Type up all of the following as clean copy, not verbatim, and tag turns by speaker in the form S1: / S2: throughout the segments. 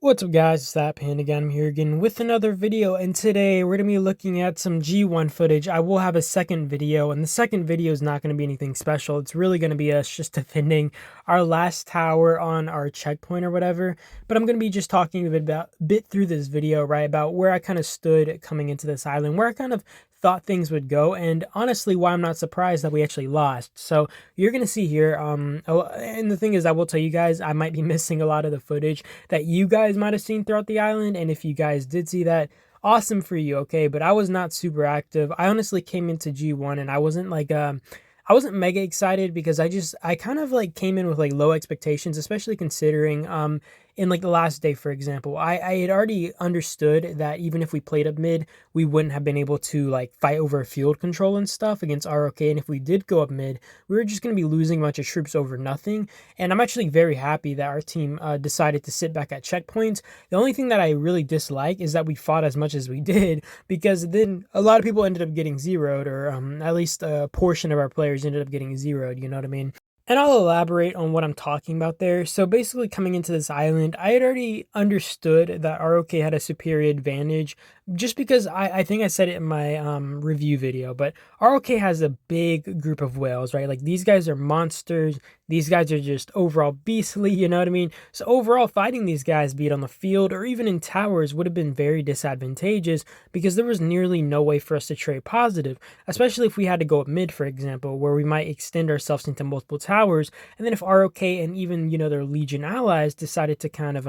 S1: What's up guys, it's that Panda again. I'm here again with another video, and today we're going to be looking at some G1 footage. I will have a second video, and the second video is not going to be anything special. It's really going to be us just defending our last tower on our checkpoint or whatever. But I'm going to be just talking a bit through this video, right, about where I kind of stood coming into this island, where I kind of thought things would go, and honestly why I'm not surprised that we actually lost. So you're going to see here, and the thing is, I will tell you guys, I might be missing a lot of the footage that you guys might have seen throughout the island, and if you guys did see that, awesome for you, okay? But I was not super active. I honestly came into G1 and I wasn't like I wasn't mega excited because I kind of like came in with like low expectations, especially considering in like the last day, for example, I had already understood that even if we played up mid, we wouldn't have been able to like fight over field control and stuff against ROK. And if we did go up mid, we were just going to be losing a bunch of troops over nothing. And I'm actually very happy that our team decided to sit back at checkpoints. The only thing that I really dislike is that we fought as much as we did, because then a lot of people ended up getting zeroed, or at least a portion of our players ended up getting zeroed, you know what I mean? And I'll elaborate on what I'm talking about there. So basically, coming into this island, I had already understood that ROK had a superior advantage, just because I think I said it in my review video, but ROK has a big group of whales, right? Like, these guys are monsters. These guys are just overall beastly, you know what I mean? So overall, fighting these guys, be it on the field or even in towers, would have been very disadvantageous, because there was nearly no way for us to trade positive, especially if we had to go up mid, for example, where we might extend ourselves into multiple towers. And then if ROK and even, their Legion allies decided to kind of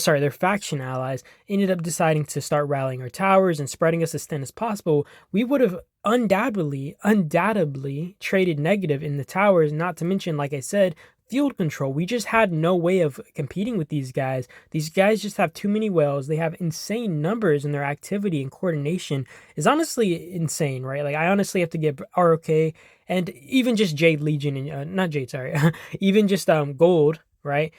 S1: their faction allies ended up deciding to start rallying our towers and spreading us as thin as possible, we would have undoubtedly traded negative in the towers, not to mention, like I said, field control. We just had no way of competing with these guys. These guys just have too many whales. They have insane numbers, and their activity and coordination is honestly insane, right? Like, I honestly have to give ROK and even just Jade Legion, and not Jade, sorry, even just Gold, right?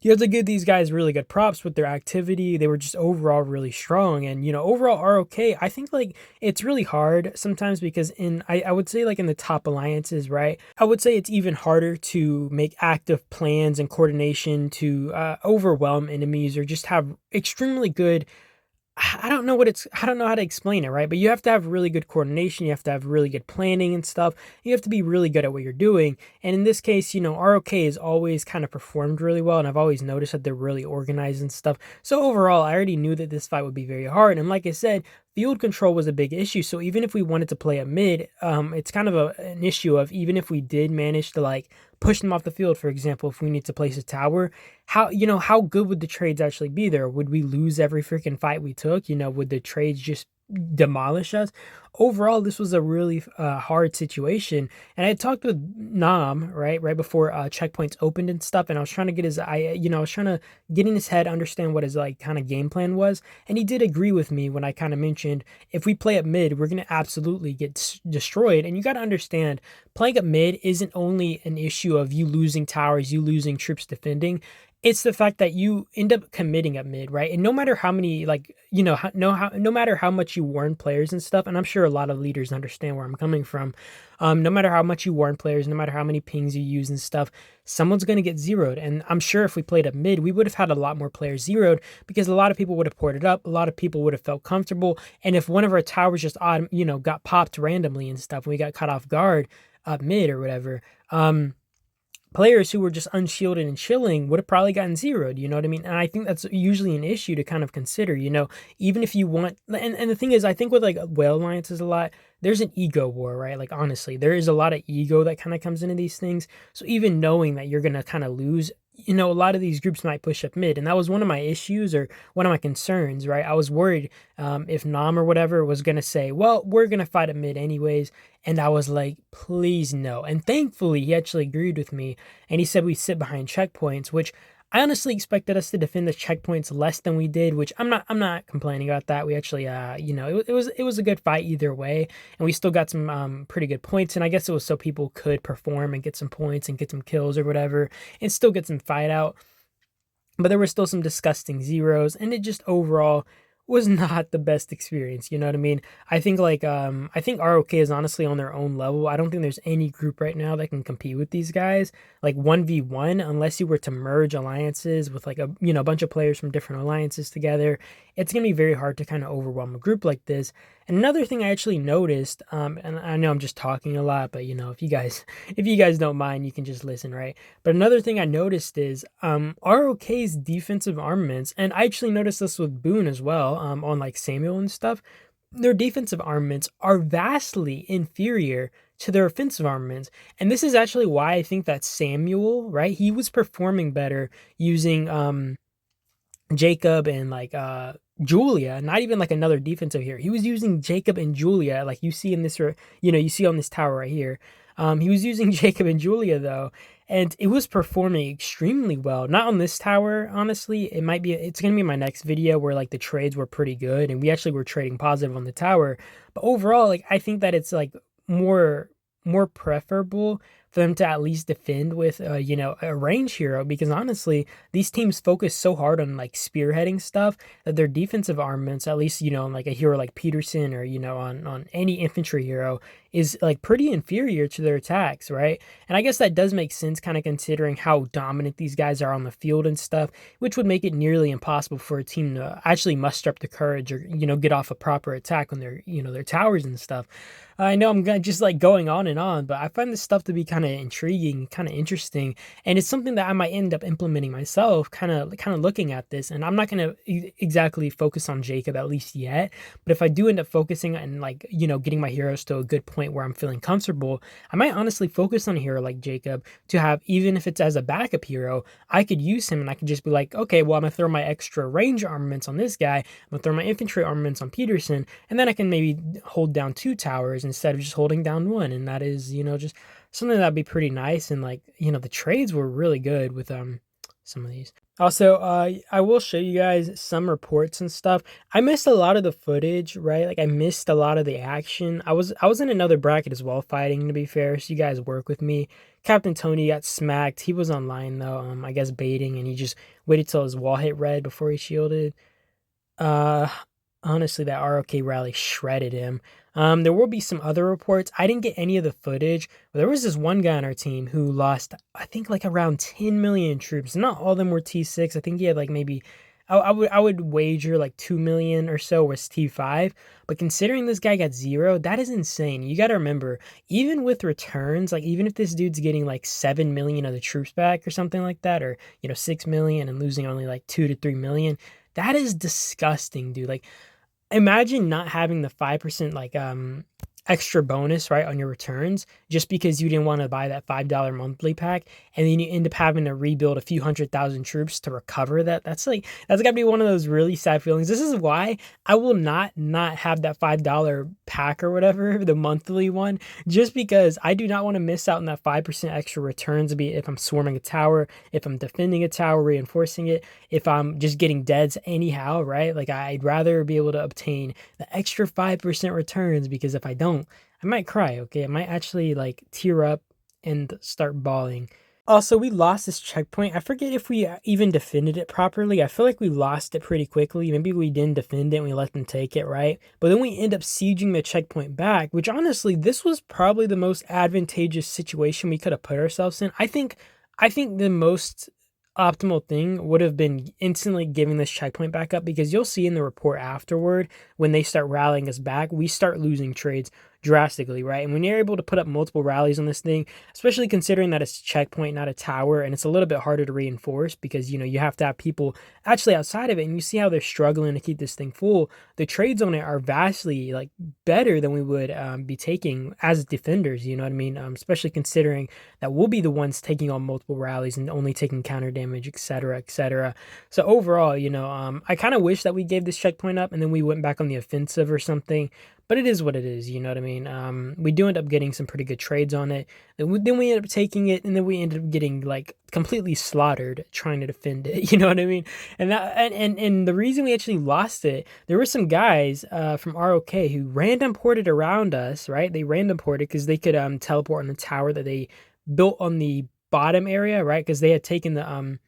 S1: You have to give these guys really good props with their activity. They were just overall really strong. And, overall ROK, I think like it's really hard sometimes, because I would say like in the top alliances, right? I would say it's even harder to make active plans and coordination to overwhelm enemies, or just have extremely good, I don't know how to explain it, right? But you have to have really good coordination. You have to have really good planning and stuff. You have to be really good at what you're doing. And in this case, ROK has always kind of performed really well. And I've always noticed that they're really organized and stuff. So overall, I already knew that this fight would be very hard. And like I said, field control was a big issue. So even if we wanted to play a mid, it's kind of an issue of, even if we did manage to like push them off the field, for example, if we need to place a tower, how good would the trades actually be there? Would we lose every freaking fight we took? Would the trades just demolish us? Overall, this was a really hard situation. And I talked with Nam right before checkpoints opened and stuff, and I was trying to get I was trying to get in his head, understand what his like kind of game plan was, and he did agree with me when I kind of mentioned, if we play at mid, we're gonna absolutely get destroyed. And you got to understand, playing at mid isn't only an issue of you losing towers, you losing troops defending. It's the fact that you end up committing at mid, right? And no matter how many, like, no matter how much you warn players and stuff, and I'm sure a lot of leaders understand where I'm coming from. No matter how much you warn players, no matter how many pings you use and stuff, someone's going to get zeroed. And I'm sure if we played at mid, we would have had a lot more players zeroed, because a lot of people would have ported up, a lot of people would have felt comfortable. And if one of our towers just got popped randomly and stuff, and we got caught off guard up mid or whatever, players who were just unshielded and chilling would have probably gotten zeroed, you know what I mean? And I think that's usually an issue to kind of consider, even if you want, and the thing is, I think with like whale alliances a lot, there's an ego war, right? Like, honestly, there is a lot of ego that kind of comes into these things. So even knowing that you're going to kind of lose, a lot of these groups might push up mid. And that was one of my issues, or one of my concerns, right? I was worried if Nam or whatever was going to say, well, we're going to fight at mid anyways. And I was like, please no. And thankfully, he actually agreed with me. And he said we sit behind checkpoints, which I honestly expected us to defend the checkpoints less than we did, which I'm not complaining about that. We actually, it was a good fight either way, and we still got some pretty good points. And I guess it was so people could perform and get some points and get some kills or whatever, and still get some fight out. But there were still some disgusting zeros, and it just overall was not the best experience, you know what I mean? I think ROK is honestly on their own level. I don't think there's any group right now that can compete with these guys. Like 1v1, unless you were to merge alliances with like a, you know, a bunch of players from different alliances together, it's going to be very hard to kind of overwhelm a group like this. And another thing I actually noticed, and I know I'm just talking a lot, but you know, if you guys if you guys don't mind, you can just listen, right? But another thing I noticed is ROK's defensive armaments, and I actually noticed this with Boone as well, on like Samuel and stuff. Their defensive armaments are vastly inferior to their offensive armaments. And this is actually why I think that Samuel, right? He was performing better using Jacob and like Julia, not even like another defensive here. He was using Jacob and Julia, like you see in this, you know, you see on this tower right here. He was using Jacob and Julia though, and it was performing extremely well. Not on this tower, honestly. It might be, it's gonna be my next video where like the trades were pretty good, and we actually were trading positive on the tower. But overall, like I think that it's like more more preferable for them to at least defend with you know, a range hero, because honestly these teams focus so hard on like spearheading stuff that their defensive armaments, at least, you know, on like a hero like Peterson, or you know, on any infantry hero, is like pretty inferior to their attacks, right? And I guess that does make sense, kind of considering how dominant these guys are on the field and stuff, which would make it nearly impossible for a team to actually muster up the courage, or you know, get off a proper attack on their, you know, their towers and stuff. I know I'm just like going on, but I find this stuff to be kind of intriguing, kind of interesting, and it's something that I might end up implementing myself. Kind of looking at this, and I'm not gonna exactly focus on Jacob at least yet. But if I do end up focusing on, like, you know, getting my heroes to a good point where I'm feeling comfortable, I might honestly focus on a hero like Jacob to have, even if it's as a backup hero, I could use him and I could just be like, okay, well, I'm gonna throw my extra range armaments on this guy, I'm gonna throw my infantry armaments on Peterson, and then I can maybe hold down 2 towers instead of just holding down one. And that is, you know, just something that'd be pretty nice. And like, you know, the trades were really good with some of these. Also, I will show you guys some reports and stuff. I missed a lot of the footage, right? Like I missed a lot of the action. I was in another bracket as well, fighting, to be fair, so you guys work with me. Captain Tony got smacked. He was online though, I guess baiting, and he just waited till his wall hit red before he shielded. Uh, Honestly, that ROK rally shredded him. There will be some other reports. I didn't get any of the footage, but there was this one guy on our team who lost, I think, like around 10 million troops. Not all of them were T6. I think he had like maybe, I would wager like 2 million or so was T5. But considering this guy got 0, that is insane. You got to remember, even with returns, like even if this dude's getting like 7 million of the troops back or something like that, or you know, 6 million and losing only like 2 to 3 million, that is disgusting, dude. Like imagine not having the 5% like extra bonus, right, on your returns, just because you didn't want to buy that $5 monthly pack, and then you end up having to rebuild a few 100,000 troops to recover that. That's like, that's gotta be one of those really sad feelings. This is why I will not have that $5 pack or whatever, the monthly one, just because I do not want to miss out on that 5% extra returns, be it if I'm swarming a tower, if I'm defending a tower, reinforcing it, if I'm just getting deads anyhow, right? Like I'd rather be able to obtain the extra 5% returns, because if I don't, I might cry, okay? I might actually like tear up and start bawling. Also, we lost this checkpoint. I forget if we even defended it properly. I feel like we lost it pretty quickly. Maybe we didn't defend it and we let them take it, right? But then we end up sieging the checkpoint back, which honestly, this was probably the most advantageous situation we could have put ourselves in. I think the most optimal thing would have been instantly giving this checkpoint back up, because you'll see in the report afterward, when they start rallying us back, we start losing trades drastically, right? And when you're able to put up multiple rallies on this thing, especially considering that it's a checkpoint, not a tower, and it's a little bit harder to reinforce, because you know, you have to have people actually outside of it, and you see how they're struggling to keep this thing full. The trades on it are vastly like better than we would be taking as defenders, you know what I mean? Especially considering that we'll be the ones taking on multiple rallies and only taking counter damage, etc., etc. So overall, you know, I kind of wish that we gave this checkpoint up and then we went back on the offensive or something. But it is what it is, you know what I mean? We do end up getting some pretty good trades on it. Then we end up taking it, and then we ended up getting like completely slaughtered trying to defend it. You know what I mean? And that, and the reason we actually lost it, there were some guys from ROK who random ported around us, right? They random ported because they could teleport on the tower that they built on the bottom area, right? Because they had taken the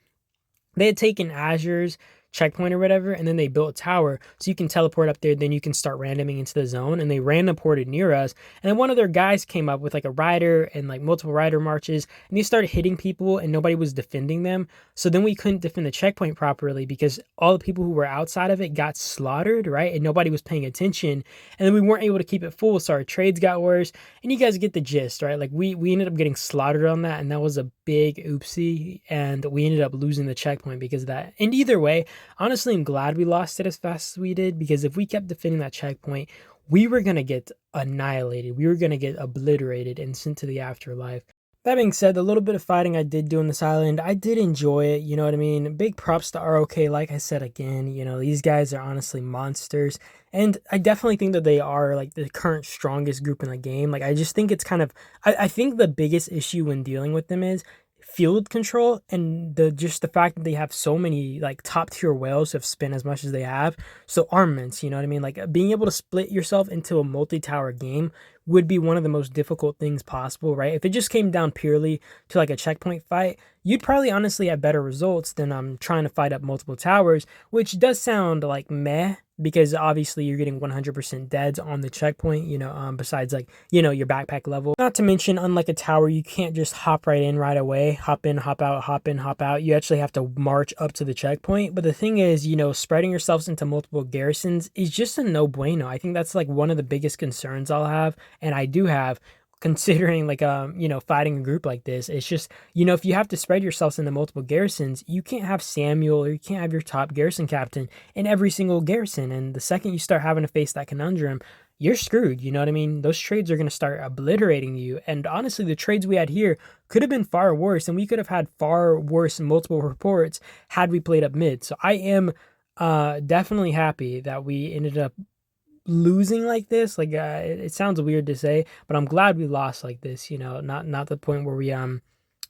S1: they had taken Azure's checkpoint or whatever, and then they built a tower so you can teleport up there, then you can start randoming into the zone, and they random ported near us. And then one of their guys came up with like a rider and like multiple rider marches, and they started hitting people and nobody was defending them. So then we couldn't defend the checkpoint properly because all the people who were outside of it got slaughtered, right? And nobody was paying attention. And then we weren't able to keep it full, so our trades got worse. And you guys get the gist, right? Like we ended up getting slaughtered on that, and that was a big oopsie, and we ended up losing the checkpoint because of that. And either way, honestly, I'm glad we lost it as fast as we did, because if we kept defending that checkpoint, we were going to get annihilated. We were going to get obliterated and sent to the afterlife. That being said, the little bit of fighting I did do on this island, I did enjoy it, you know what I mean? Big props to ROK, like I said again, you know, these guys are honestly monsters. And I definitely think that they are like the current strongest group in the game. Like, I just think it's kind of, I think the biggest issue when dealing with them is field control, and just the fact that they have so many like top tier whales who have spent as much as they have. So armaments, you know what I mean? Like being able to split yourself into a multi-tower game would be one of the most difficult things possible, right? If it just came down purely to like a checkpoint fight, you'd probably honestly have better results than trying to fight up multiple towers, which does sound like meh, because obviously you're getting 100% deads on the checkpoint, you know, besides like, you know, your backpack level. Not to mention, unlike a tower, you can't just hop right in right away, hop in, hop out, hop in, hop out. You actually have to march up to the checkpoint. But the thing is, you know, spreading yourselves into multiple garrisons is just a no bueno. I think that's like one of the biggest concerns I'll have, and I do have, considering like you know, fighting a group like this. It's just, you know, if you have to spread yourselves into multiple garrisons, you can't have Samuel, or you can't have your top garrison captain in every single garrison. And the second you start having to face that conundrum, you're screwed, you know what I mean? Those trades are going to start obliterating you. And honestly, the trades we had here could have been far worse, and we could have had far worse multiple reports had we played up mid. So I am definitely happy that we ended up losing like this. Like it sounds weird to say, but I'm glad we lost like this, you know, not the point where we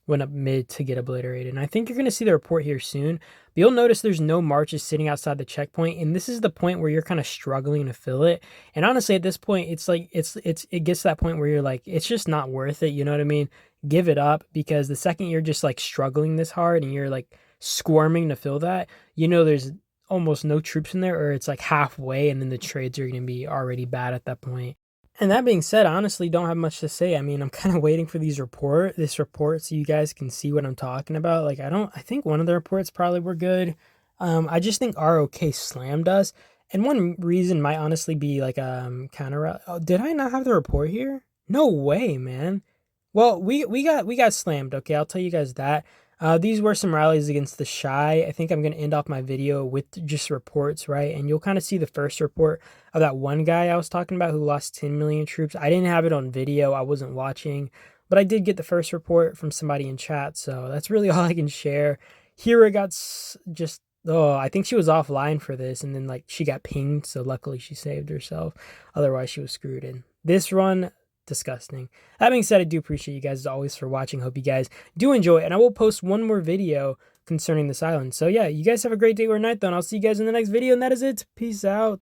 S1: went up mid to get obliterated. And I think you're going to see the report here soon, but you'll notice there's no marches sitting outside the checkpoint, and this is the point where you're kind of struggling to fill it. And honestly, at this point, it's like it gets to that point where you're like, it's just not worth it, you know what I mean? Give it up, because the second you're just like struggling this hard and you're like squirming to fill that, you know, there's almost no troops in there, or it's like halfway, and then the trades are going to be already bad at that point. And that being said, I honestly don't have much to say. I mean, I'm kind of waiting for this report so you guys can see what I'm talking about. Like, I think one of the reports probably were good. I just think ROK slammed us. And one reason might honestly be like counter. Oh, did I not have the report here? No way, man. Well, we got slammed. Okay, I'll tell you guys that. These were some rallies against the Shy. I think I'm going to end off my video with just reports, right? And you'll kind of see the first report of that one guy I was talking about who lost 10 million troops. I didn't have it on video. I wasn't watching. But I did get the first report from somebody in chat. So that's really all I can share. Hira got just... Oh, I think she was offline for this. And then like she got pinged. So luckily she saved herself. Otherwise she was screwed in. This run... disgusting. That being said, I do appreciate you guys as always for watching. Hope you guys do enjoy it, and I will post one more video concerning this island. So yeah, you guys have a great day or night though, and I'll see you guys in the next video, and that is it. Peace out.